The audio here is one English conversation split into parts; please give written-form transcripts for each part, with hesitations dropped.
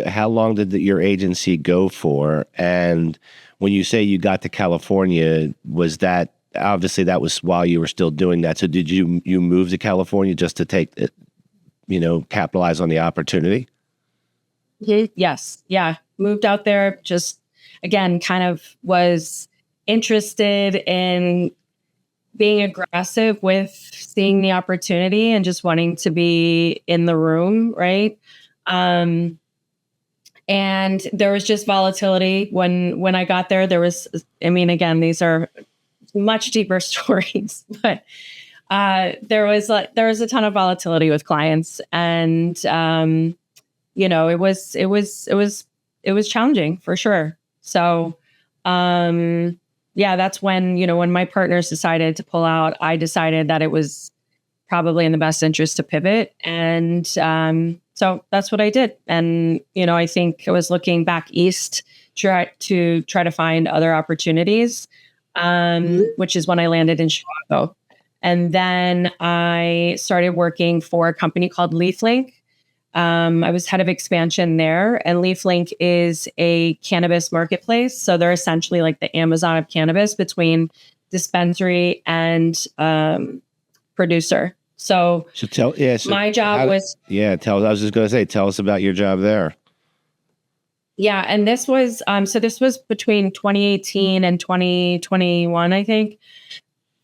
how long did your agency go for? And when you say you got to California, was that obviously that was while you were still doing that? So did you move to California just to take it, capitalize on the opportunity? Yes. Yeah. Moved out there, just again, kind of was interested in being aggressive with seeing the opportunity and just wanting to be in the room. Right. And there was just volatility when I got there. There was, again, these are much deeper stories, but there was a ton of volatility with clients, and it was challenging for sure. So that's when my partners decided to pull out. I decided that it was probably in the best interest to pivot, and so that's what I did. And I think I was looking back east to try to find other opportunities, which is when I landed in Chicago. And then I started working for a company called LeafLink. I was head of expansion there, and LeafLink is a cannabis marketplace. So they're essentially like the Amazon of cannabis between dispensary and producer. So my job was... Yeah, I was just going to say, tell us about your job there. Yeah, and this was between 2018 and 2021, I think.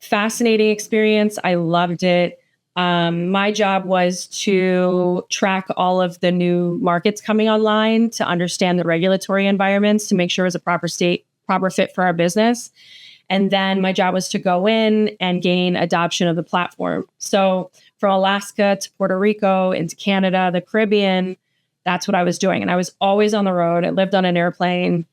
Fascinating experience. I loved it. My job was to track all of the new markets coming online, to understand the regulatory environments, to make sure it was a proper fit for our business. And then my job was to go in and gain adoption of the platform. So from Alaska to Puerto Rico, into Canada, the Caribbean, that's what I was doing. And I was always on the road. I lived on an airplane.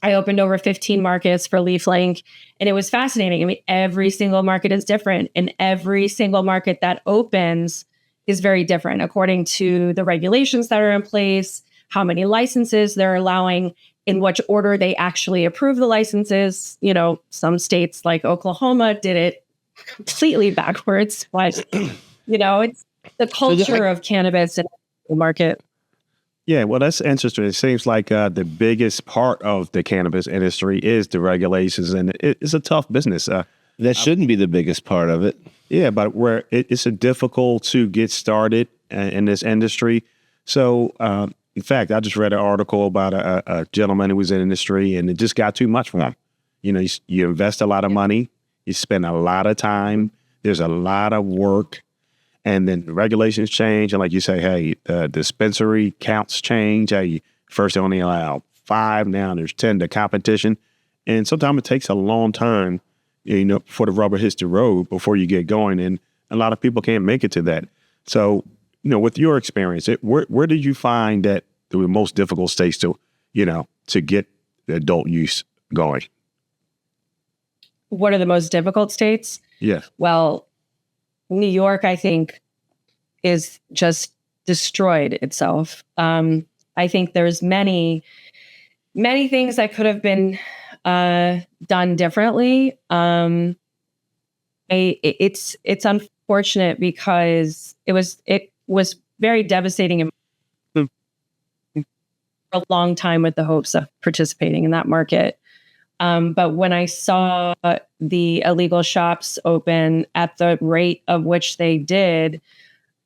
I opened over 15 markets for LeafLink, and it was fascinating. Every single market is different, and every single market that opens is very different according to the regulations that are in place, how many licenses they're allowing, in which order they actually approve the licenses. Some states like Oklahoma did it completely backwards, but it's the culture of cannabis in the market. Yeah, well, that's interesting. It seems like the biggest part of the cannabis industry is the regulations, and it's a tough business. That shouldn't be the biggest part of it. Yeah, but where it's difficult to get started in this industry. So, in fact, I just read an article about a gentleman who was in the industry, and it just got too much for him. You invest a lot of money, you spend a lot of time, there's a lot of work. And then the regulations change. And like you say, hey, the dispensary counts change. Hey, first they only allow 5, now there's 10 to competition. And sometimes it takes a long time, before the rubber hits the road before you get going. And a lot of people can't make it to that. So, with your experience, where did you find that the most difficult states to get the adult use going? What are the most difficult states? Yeah. Well, New York, I think, is just destroyed itself. I think there's many, many things that could have been done differently. It's unfortunate because it was very devastating for a long time with the hopes of participating in that market. But when I saw the illegal shops open at the rate of which they did,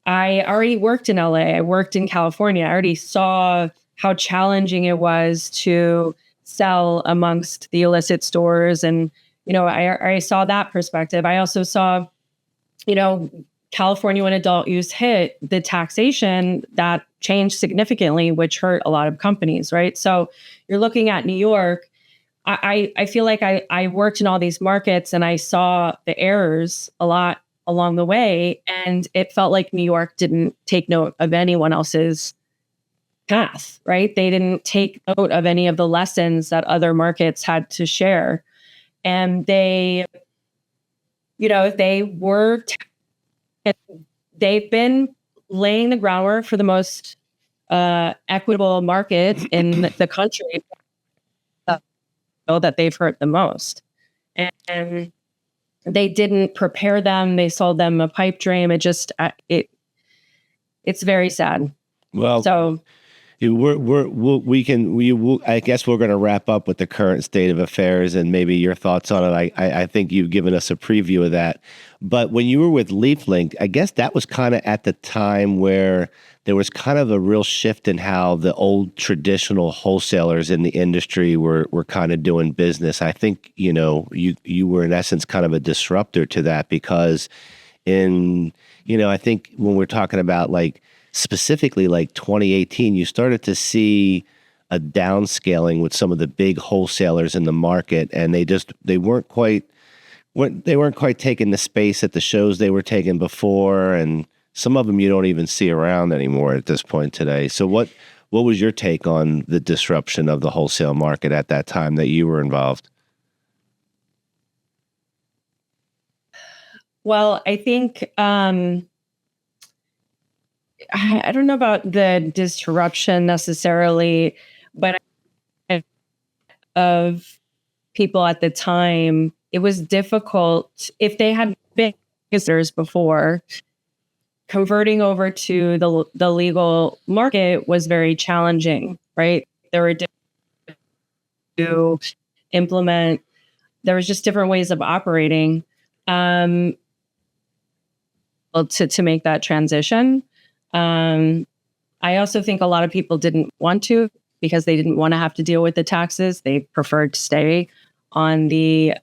I already worked in LA. I worked in California. I already saw how challenging it was to sell amongst the illicit stores. And, I saw that perspective. I also saw, California, when adult use hit, the taxation that changed significantly, which hurt a lot of companies, right? So you're looking at New York. I feel like I worked in all these markets and I saw the errors a lot along the way. And it felt like New York didn't take note of anyone else's path, right? They didn't take note of any of the lessons that other markets had to share. And they've been laying the groundwork for the most equitable market in the country that they've hurt the most. And they didn't prepare them. They sold them a pipe dream. It's very sad. Well, so I guess we're going to wrap up with the current state of affairs and maybe your thoughts on it. I think you've given us a preview of that. But when you were with LeafLink, I guess that was kind of at the time where there was kind of a real shift in how the old traditional wholesalers in the industry were kind of doing business. I think, you were in essence kind of a disruptor to that because I think when we're talking about like specifically like 2018, you started to see a downscaling with some of the big wholesalers in the market, and they weren't quite taking the space at the shows they were taking before, and some of them you don't even see around anymore at this point today. So what was your take on the disruption of the wholesale market at that time that you were involved? Well, I think I don't know about the disruption necessarily, but of people at the time, it was difficult if they had been visitors before. Converting over to the legal market was very challenging, right? There were to implement. There was just different ways of operating to make that transition. I also think a lot of people didn't want to because they didn't want to have to deal with the taxes. They preferred to stay on the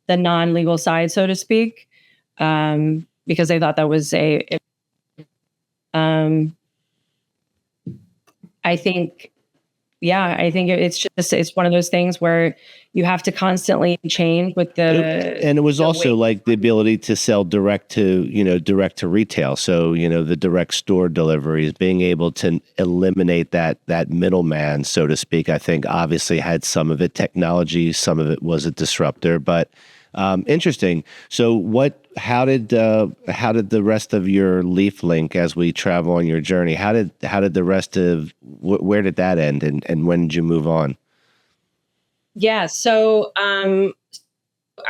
non-legal side, so to speak, because they thought that was I think it's one of those things where you have to constantly change with and it was also like the ability to sell direct to retail. So, the direct store deliveries, being able to eliminate that middleman, so to speak, I think obviously had some of it technology, some of it was a disruptor, but interesting. So how did the rest of your LeafLink, as we travel on your journey, how did the rest of, where did that end and when did you move on? Yeah. So,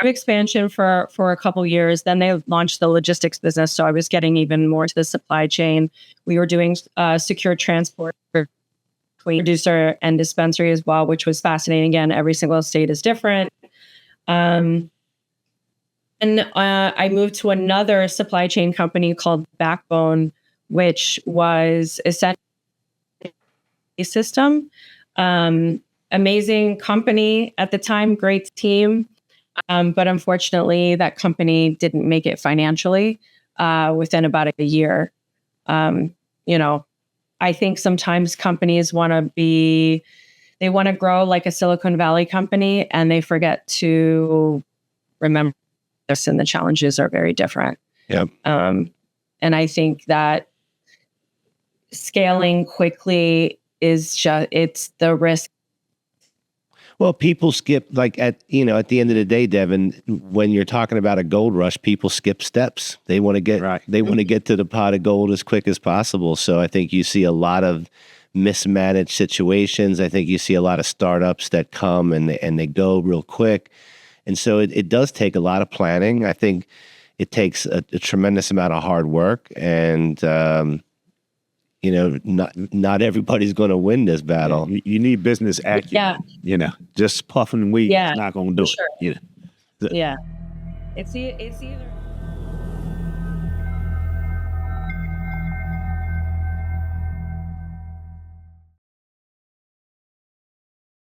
expansion for a couple years, then they launched the logistics business. So I was getting even more to the supply chain. We were doing secure transport between producer and dispensary as well, which was fascinating. Again, every single state is different. And I moved to another supply chain company called Backbone, which was essentially a system. Amazing company at the time, great team. But unfortunately, that company didn't make it financially within about a year. I think sometimes companies want to grow like a Silicon Valley company, and they forget to remember this, and the challenges are very different. Yep. And I think that scaling quickly it's the risk. Well, people skip, like at the end of the day, Devon, when you're talking about a gold rush, people skip steps. They want to get Right. They want to get to the pot of gold as quick as possible. So I think you see a lot of mismanaged situations. I think you see a lot of startups that come and they go real quick. And so it does take a lot of planning. I think it takes a tremendous amount of hard work, and not everybody's going to win this battle. You need business acumen. Yeah. Just puffing weed is not going to do sure. it. Yeah. It's either